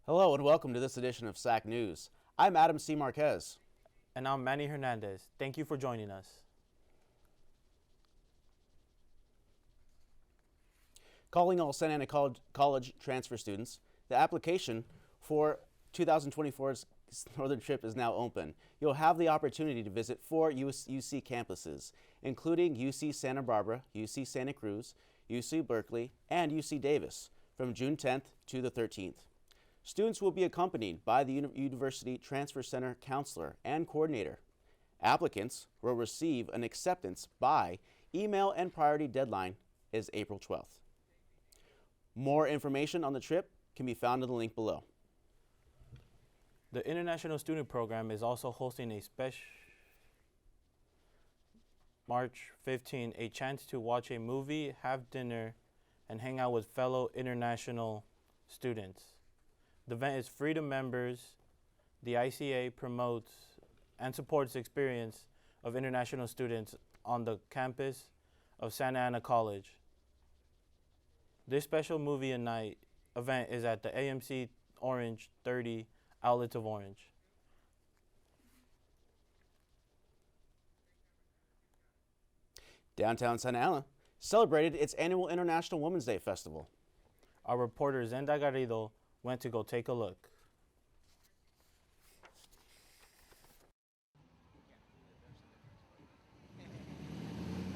Hello and welcome to this edition of SAC News. I'm Adam C. Marquez. And I'm Manny Hernandez. Thank you for joining us. Calling all Santa Ana College transfer students, the application for 2024's Northern Trip is now open. You'll have the opportunity to visit 4 UC campuses, including UC Santa Barbara, UC Santa Cruz, UC Berkeley, and UC Davis, from June 10th to the 13th. Students will be accompanied by the University Transfer Center counselor and coordinator. Applicants will receive an acceptance by email, and priority deadline is April 12th. More information on the trip can be found in the link below. The International Student Program is also hosting a special March 15, a chance to watch a movie, have dinner, and hang out with fellow international students. The event is free to members. The ICA promotes and supports the experience of international students on the campus of Santa Ana College. This special movie and night event is at the AMC Orange 30 Outlets of Orange. Downtown Santa Ana celebrated its annual International Women's Day Festival. Our reporter Zenda Garrido went to go take a look.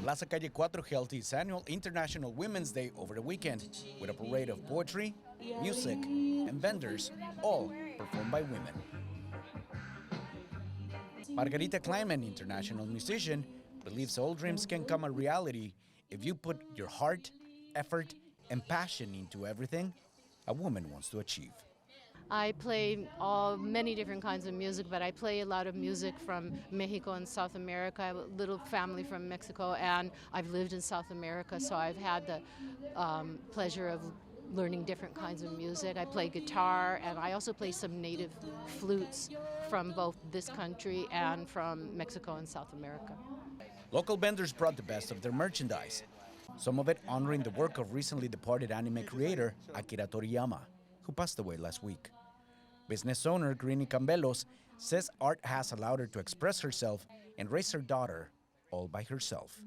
Plaza Calle 4 held its annual International Women's Day over the weekend with a parade of poetry, music, and vendors, all performed by women. Margarita Kleinman, international musician, believes all dreams can come a reality if you put your heart, effort, and passion into everything a woman wants to achieve. I play many different kinds of music, but I play a lot of music from Mexico and South America. I have a little family from Mexico, and I've lived in South America, so I've had the pleasure of learning different kinds of music. I play guitar, and I also play some native flutes from both this country and from Mexico and South America. Local vendors brought the best of their merchandise, some of it honoring the work of recently departed anime creator Akira Toriyama, who passed away last week. Business owner Greeny Cambelos says art has allowed her to express herself and raise her daughter all by herself.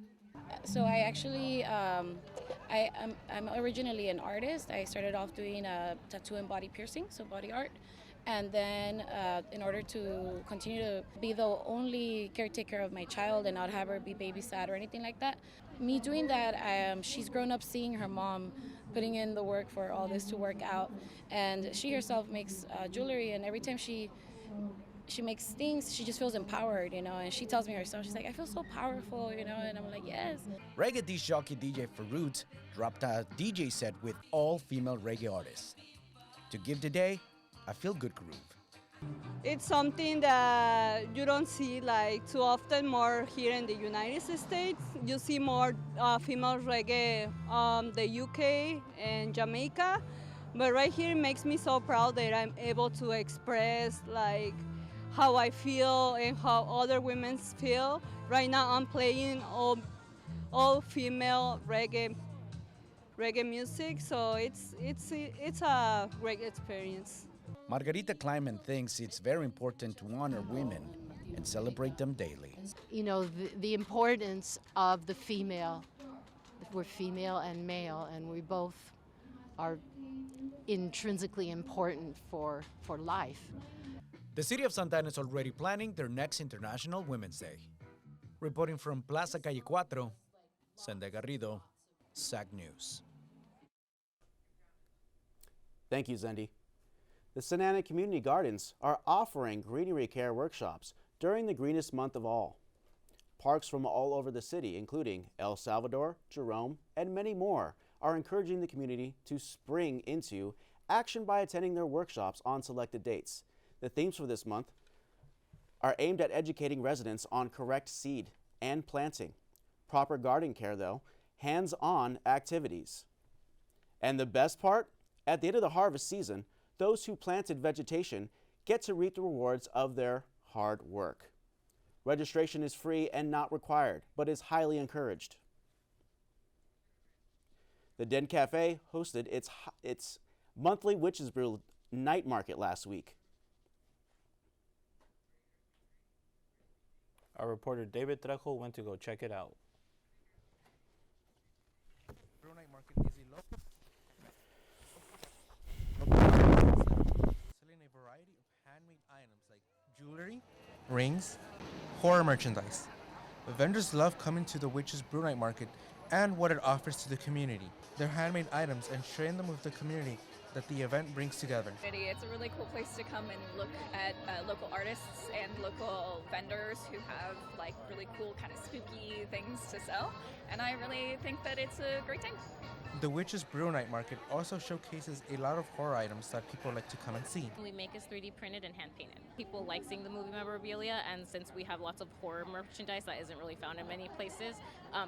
So I actually, I'm originally an artist. I started off doing tattoo and body piercing, so body art. And then in order to continue to be the only caretaker of my child and not have her be babysat or anything like that, me doing that, she's grown up seeing her mom putting in the work for all this to work out. And she herself makes jewelry, and every time she makes things, she just feels empowered, and she tells me herself, she's like, I feel so powerful, and I'm like, yes. Reggae disc jockey DJ Farouz dropped a DJ set with all-female reggae artists to give the day a feel-good groove. It's something that you don't see too often more here in the United States. You see more female reggae the UK and Jamaica, but right here it makes me so proud that I'm able to express how I feel and how other women feel. Right now I'm playing all female reggae music, so it's a great experience. Margarita Kleinman thinks it's very important to honor women and celebrate them daily. The importance of the female. We're female and male, and we both are intrinsically important for life. The city of Santa Ana is already planning their next International Women's Day. Reporting from Plaza Calle 4, Zenda Garrido, SAC News. Thank you, Zendi. The Santa Ana Community Gardens are offering greenery care workshops during the greenest month of all. Parks from all over the city, including El Salvador, Jerome, and many more, are encouraging the community to spring into action by attending their workshops on selected dates. The themes for this month are aimed at educating residents on correct seed and planting, proper garden care though, hands-on activities. And the best part, at the end of the harvest season, those who planted vegetation get to reap the rewards of their hard work. Registration is free and not required, but is highly encouraged. The Den Cafe hosted its monthly Witches Brew night market last week. Our reporter David Trejo went to go check it out. Night market is a local selling a variety of handmade items like jewelry, rings, horror merchandise. The vendors love coming to the Witch's Brew Night Market and what it offers to the community. Their handmade items and sharing them with the community that the event brings together. It's a really cool place to come and look at local artists and local vendors who have like really cool kind of spooky things to sell, and I really think that it's a great time. The Witch's Brew Night Market also showcases a lot of horror items that people like to come and see. We make is 3D printed and hand painted. People like seeing the movie memorabilia, and since we have lots of horror merchandise that isn't really found in many places,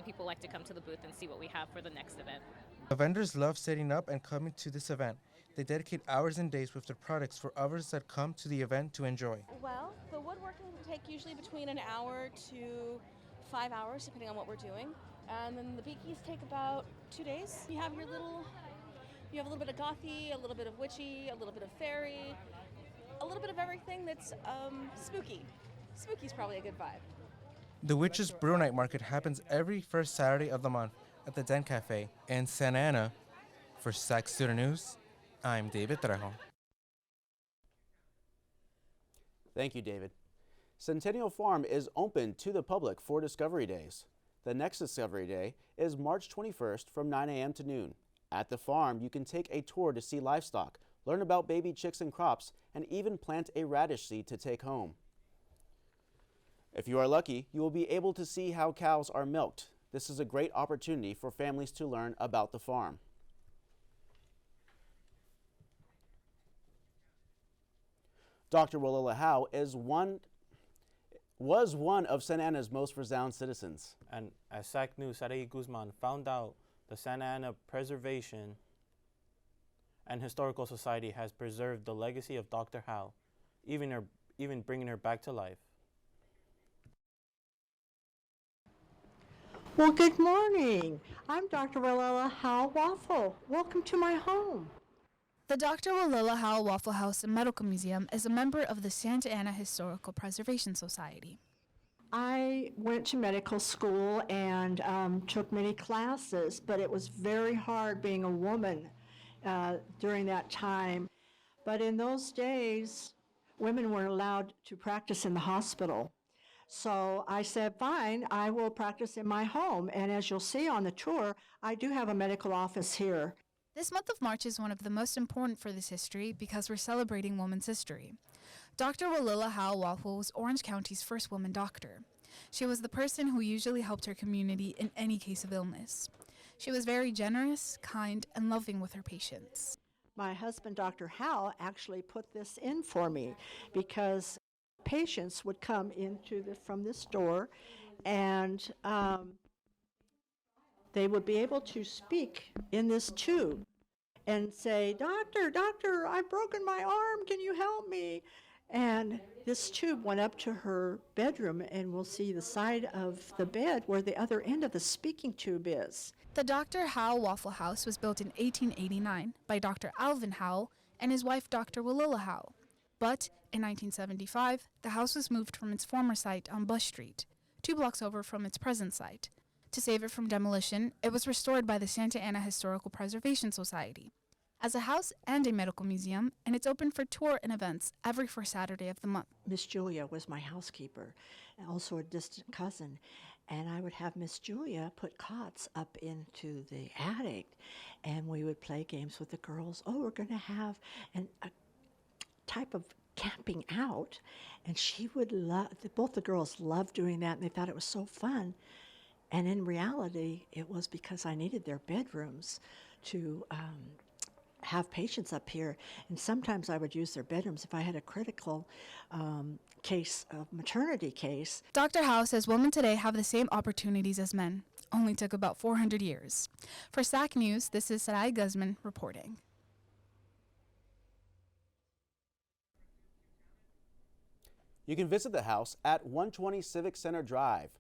people like to come to the booth and see what we have for the next event. The vendors love setting up and coming to this event. They dedicate hours and days with their products for others that come to the event to enjoy. Well, the woodworking will take usually between an hour to 5 hours, depending on what we're doing. And then the beakies take about 2 days. You have a little bit of gothy, a little bit of witchy, a little bit of fairy, a little bit of everything that's spooky. Spooky's probably a good vibe. The Witch's Brew Night Market happens every first Saturday of the month at the Den Cafe in Santa Ana. For SAC Student News, I'm David Trejo. Thank you, David. Centennial Farm is open to the public for Discovery Days. The next Discovery Day is March 21st from 9 a.m. to noon. At the farm, you can take a tour to see livestock, learn about baby chicks and crops, and even plant a radish seed to take home. If you are lucky, you will be able to see how cows are milked. This is a great opportunity for families to learn about the farm. Dr. Walila Howe was one of Santa Ana's most renowned citizens. And as SAC News, Sarai Guzman found out the Santa Ana Preservation and Historical Society has preserved the legacy of Dr. Howe, even bringing her back to life. Well, good morning. I'm Dr. Walila Howe Waffle. Welcome to my home. The Dr. Walila Howe Waffle House and Medical Museum is a member of the Santa Ana Historical Preservation Society. I went to medical school and took many classes, but it was very hard being a woman during that time. But in those days, women weren't allowed to practice in the hospital. So I said, fine, I will practice in my home. And as you'll see on the tour, I do have a medical office here. This month of March is one of the most important for this history because we're celebrating women's history. Dr. Walila Howe Waffle was Orange County's first woman doctor. She was the person who usually helped her community in any case of illness. She was very generous, kind, and loving with her patients. My husband, Dr. Howe, actually put this in for me because patients would come from this door and they would be able to speak in this tube and say, Doctor, I've broken my arm, can you help me? And this tube went up to her bedroom, and we'll see the side of the bed where the other end of the speaking tube is. The Dr. Howe Waffle House was built in 1889 by Dr. Alvin Howe and his wife, Dr. Walila Howe. But in 1975, the house was moved from its former site on Bush Street, 2 blocks over from its present site. To save it from demolition, it was restored by the Santa Ana Historical Preservation Society as a house and a medical museum, and it's open for tour and events every first Saturday of the month. Miss Julia was my housekeeper, and also a distant cousin, and I would have Miss Julia put cots up into the attic, and we would play games with the girls. Oh, we're going to have a type of camping out, and she would both the girls loved doing that, and they thought it was so fun. And in reality, it was because I needed their bedrooms to have patients up here. And sometimes I would use their bedrooms if I had a critical case, of maternity case. Dr. Howe says women today have the same opportunities as men. Only took about 400 years. For SAC News, this is Sarai Guzman reporting. You can visit the house at 120 Civic Center Drive,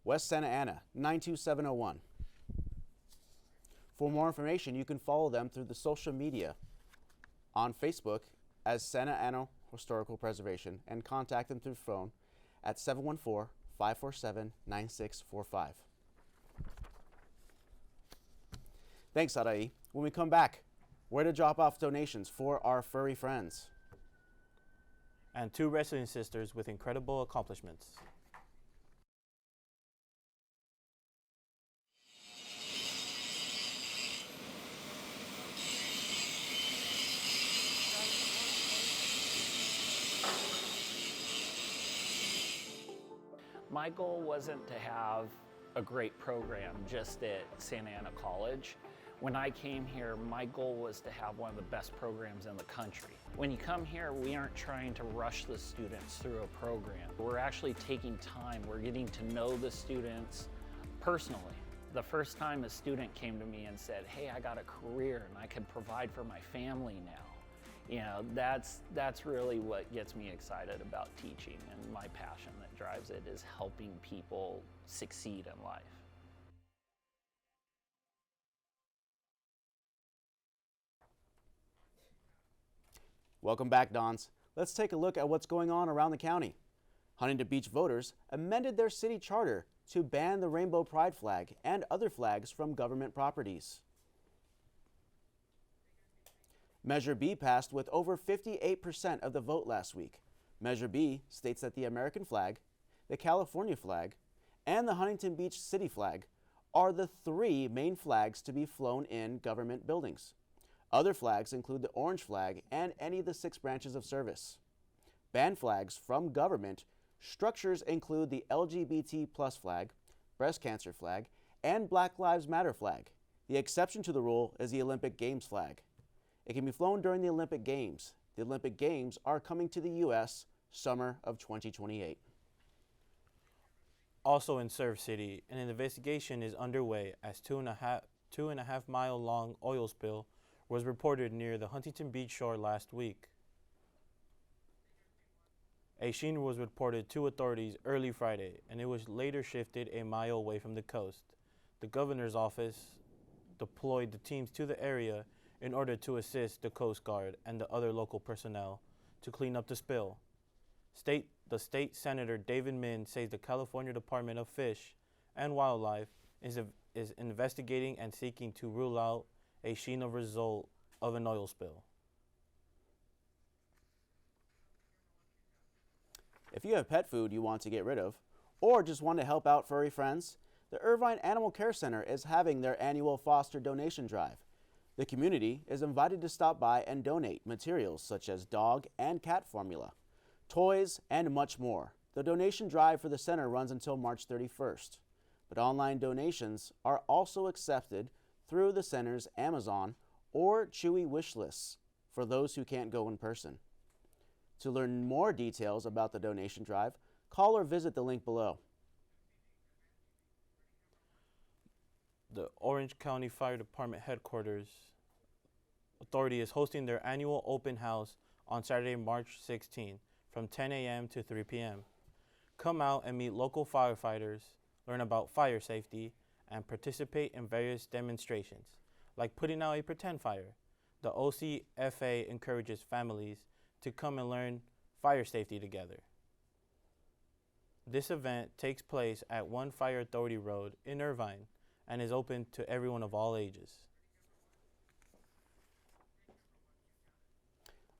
West Santa Ana, 92701. For more information, you can follow them through the social media on Facebook as Santa Ana Historical Preservation and contact them through phone at 714-547-9645. Thanks, Arai. When we come back, where to drop off donations for our furry friends. And 2 wrestling sisters with incredible accomplishments. My goal wasn't to have a great program just at Santa Ana College. When I came here, my goal was to have one of the best programs in the country. When you come here, we aren't trying to rush the students through a program. We're actually taking time. We're getting to know the students personally. The first time a student came to me and said, hey, I got a career and I can provide for my family now. You know, that's really what gets me excited about teaching, and my passion that drives it is helping people succeed in life. Welcome back, Dons. Let's take a look at what's going on around the county. Huntington Beach voters amended their city charter to ban the rainbow pride flag and other flags from government properties. Measure B passed with over 58% of the vote last week. Measure B states that the American flag, the California flag, and the Huntington Beach city flag are the 3 main flags to be flown in government buildings. Other flags include the orange flag and any of the 6 branches of service. Banned flags from government structures include the LGBT plus flag, breast cancer flag, and Black Lives Matter flag. The exception to the rule is the Olympic Games flag. It can be flown during the Olympic Games. The Olympic Games are coming to the U.S. summer of 2028. Also in Surf City, an investigation is underway as 2.5 mile long oil spill was reported near the Huntington Beach shore last week. A sheen was reported to authorities early Friday, and it was later shifted a mile away from the coast. The governor's office deployed the teams to the area in order to assist the Coast Guard and the other local personnel to clean up the spill. The state senator David Min says the California Department of Fish and Wildlife is investigating and seeking to rule out a sheen of result of an oil spill. If you have pet food you want to get rid of, or just want to help out furry friends, the Irvine Animal Care Center is having their annual foster donation drive. The community is invited to stop by and donate materials such as dog and cat formula, toys, and much more. The donation drive for the center runs until March 31st, but online donations are also accepted through the center's Amazon or Chewy wish lists for those who can't go in person. To learn more details about the donation drive, call or visit the link below. The Orange County Fire Department Headquarters Authority is hosting their annual open house on Saturday, March 16 from 10 a.m. to 3 p.m. Come out and meet local firefighters, learn about fire safety, and participate in various demonstrations, like putting out a pretend fire. The OCFA encourages families to come and learn fire safety together. This event takes place at 1 Fire Authority Road in Irvine and is open to everyone of all ages.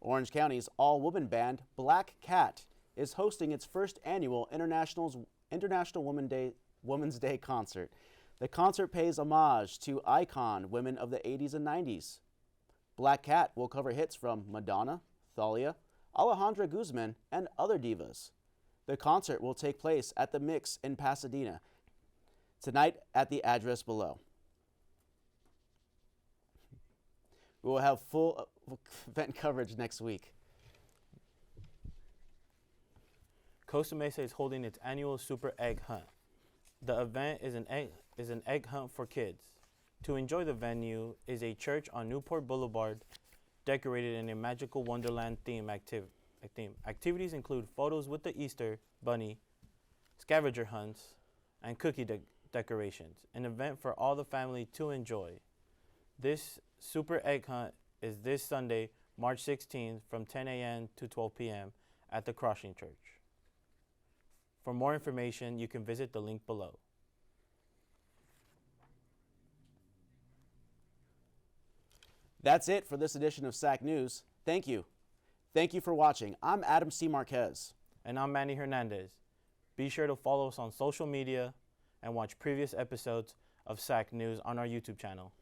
Orange County's all-woman band, Black Cat, is hosting its first annual International Women's Day concert. The concert pays homage to icon women of the 80s and 90s. Black Cat will cover hits from Madonna, Thalia, Alejandra Guzman, and other divas. The concert will take place at The Mix in Pasadena tonight at the address below. We will have full event coverage next week. Costa Mesa is holding its annual Super Egg Hunt. The event is an egg hunt for kids. To enjoy the venue is a church on Newport Boulevard decorated in a magical wonderland theme. Activities include photos with the Easter Bunny, scavenger hunts, and cookie decorations, an event for all the family to enjoy. This Super Egg Hunt is this Sunday, March 16th from 10 a.m. to 12 p.m. at the Crossing Church. For more information, you can visit the link below. That's it for this edition of SAC News. Thank you. Thank you for watching. I'm Adam C. Marquez. And I'm Manny Hernandez. Be sure to follow us on social media and watch previous episodes of SAC News on our YouTube channel.